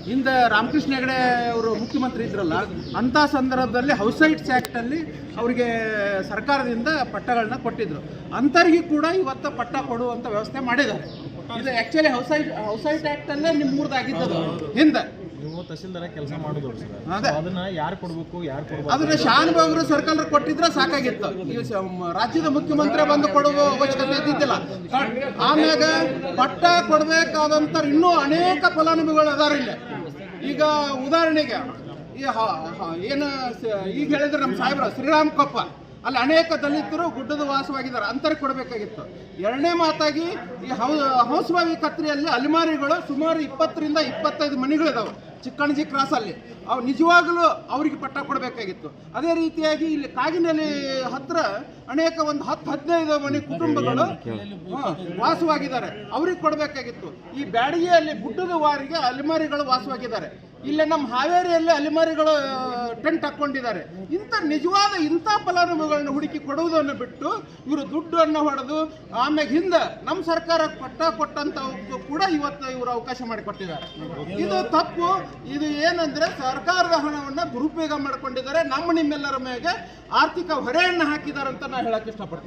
ಹಿಂದೆ ರಾಮಕೃಷ್ಣ ಹೆಗಡೆ ಅವರು ಮುಖ್ಯಮಂತ್ರಿ ಇದ್ರಲ್ಲ, ಅಂಥ ಸಂದರ್ಭದಲ್ಲಿ ಹೌಸೈಟ್ಸ್ ಆ್ಯಕ್ಟಲ್ಲಿ ಅವರಿಗೆ ಸರ್ಕಾರದಿಂದ ಪಟ್ಟಗಳನ್ನ ಕೊಟ್ಟಿದ್ರು. ಅಂಥವ್ರಿಗೆ ಕೂಡ ಇವತ್ತು ಪಟ್ಟ ಕೊಡುವಂಥ ವ್ಯವಸ್ಥೆ ಮಾಡಿದ್ದಾರೆ. ಇದು ಆ್ಯಕ್ಚುಲಿ ಹೌಸೈಟ್ ಆ್ಯಕ್ಟಲ್ಲೇ ನಿಮ್ಮೂರ್ದಾಗಿದ್ದದು ಹಿಂದೆ. ನೀವು ತಹಸೀಲ್ದಾರ ಕೆಲಸ ಮಾಡೋದು ಅದನ್ನ ಯಾರು ಕೊಡಬೇಕು, ಯಾರು ಕೊಡಬೇಕು? ಅದನ್ನ ಶಾನುಭೋಗರು ಸರ್ಕಾರ ಕೊಟ್ಟಿದ್ರೆ ಸಾಕಾಗಿತ್ತು. ಈ ರಾಜ್ಯದ ಮುಖ್ಯಮಂತ್ರಿ ಬಂದು ಕೊಡುವ ಅವಶ್ಯಕತೆ ಇದ್ದಿದ್ದಿಲ್ಲ. ಆಮ್ಯಾಗ ಪಟ್ಟ ಕೊಡಬೇಕಾದಂಥ ಇನ್ನೂ ಅನೇಕ ಫಲಾನುಭವಿಗಳು ಅದಾರ ಇಲ್ಲಿ. ಈಗ ಉದಾಹರಣೆಗೆ ಏನು ಈಗ ಹೇಳಿದ್ರೆ ನಮ್ಮ ಸಾಹೇಬ್ರ ಶ್ರೀರಾಮ್ ಕೊಪ್ಪ, ಅಲ್ಲಿ ಅನೇಕ ದಲಿತರು ಗುಡ್ಡದ ವಾಸವಾಗಿದ್ದಾರೆ, ಅಂತರಿಗೆ ಕೊಡಬೇಕಾಗಿತ್ತು. ಎರಡನೇ ಮಾತಾಗಿ ಈ ಹೌಸ್ವಾವಿ ಕತ್ರಿಯಲ್ಲಿ ಅಲಿಮಾರಿಗಳು ಸುಮಾರು 20ರಿಂದ 25 ಮನೆಗಳಿದಾವೆ ಚಿಕ್ಕಣಜಿ ಕ್ರಾಸಲ್ಲಿ. ಅವು ನಿಜವಾಗಲೂ ಅವರಿಗೆ ಪಟ್ಟ ಕೊಡಬೇಕಾಗಿತ್ತು. ಅದೇ ರೀತಿಯಾಗಿ ಇಲ್ಲಿ ಕಾಗಿನೆಲೆ ಹತ್ರ ಅನೇಕ ಒಂದು 10-15 ಮನೆ ಕುಟುಂಬಗಳು ವಾಸವಾಗಿದ್ದಾರೆ, ಅವ್ರಿಗೆ ಕೊಡಬೇಕಾಗಿತ್ತು. ಈ ಬ್ಯಾಡಗಿಯಲ್ಲಿ ಗುಡ್ಡದ ವಾರಿಗೆ ಅಲಿಮಾರಿಗಳು ವಾಸವಾಗಿದ್ದಾರೆ. ಇಲ್ಲೇ ನಮ್ಮ ಹಾವೇರಿಯಲ್ಲಿ ಅಲಿಮಾರಿಗಳು ಟೆಂಟ್ ಹಾಕ್ಕೊಂಡಿದ್ದಾರೆ. ಇಂಥ ಫಲಾನುಭವಿಗಳನ್ನ ಹುಡುಕಿ ಕೊಡುವುದನ್ನು ಬಿಟ್ಟು ಇವರು ದುಡ್ಡನ್ನು ಹೊಡೆದು ಆಮ್ಯಾಗ ಹಿಂದೆ ನಮ್ಮ ಸರ್ಕಾರ ಪಟ್ಟ ಕೊಟ್ಟಂಥವಕ್ಕೂ ಕೂಡ ಇವತ್ತು ಇವರು ಅವಕಾಶ ಮಾಡಿಕೊಟ್ಟಿದ್ದಾರೆ. ಇದು ತಪ್ಪು. ಇದು ಏನಂದರೆ ಸರ್ಕಾರದ ಹಣವನ್ನು ದುರುಪಯೋಗ ಮಾಡಿಕೊಂಡಿದ್ದಾರೆ, ನಿಮ್ಮೆಲ್ಲರ ಮೇಲೆ ಆರ್ಥಿಕ ಹೊರೆಯನ್ನು ಹಾಕಿದ್ದಾರೆ ಅಂತ ನಾನು ಹೇಳಕ್ಕೆ ಇಷ್ಟಪಡ್ತೀನಿ.